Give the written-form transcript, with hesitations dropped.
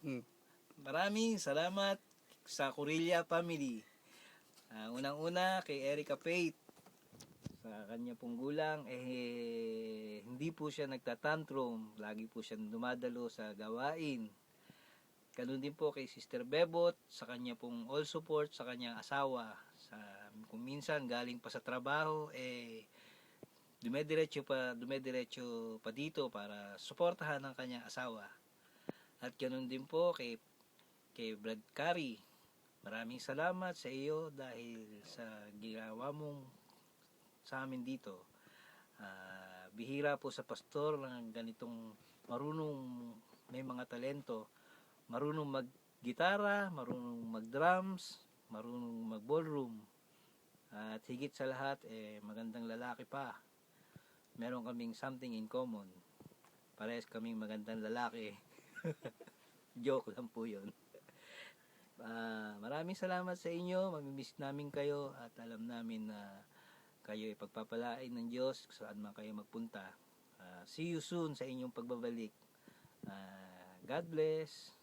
Mm. Maraming salamat sa Corilla family. Unang-una kay Erica Faith. Sa kanya pong gulang, hindi po siya nagtatantrum. Lagi po siya dumadalo sa gawain. Ganun din po kay Sister Bebot, sa kanya pong all support sa kanyang asawa. Kung minsan galing pa sa trabaho, dumediretso pa dito para suportahan ang kanyang asawa. At ganun din po kay Brad Curry. Maraming salamat sa iyo dahil sa ginawa mong sa amin dito. Bihira po sa pastor ng ganitong may mga talento, marunong mag-gitara, marunong mag-drums, marunong mag-ballroom, at higit sa lahat, magandang lalaki pa. Meron kaming something in common. Parehas kaming magandang lalaki. Joke lang po yun. Maraming salamat sa inyo. Mamimiss namin kayo at alam namin na kayo ay pagpapalain ng Diyos saan man kayo magpunta. See you soon sa inyong pagbabalik. God bless.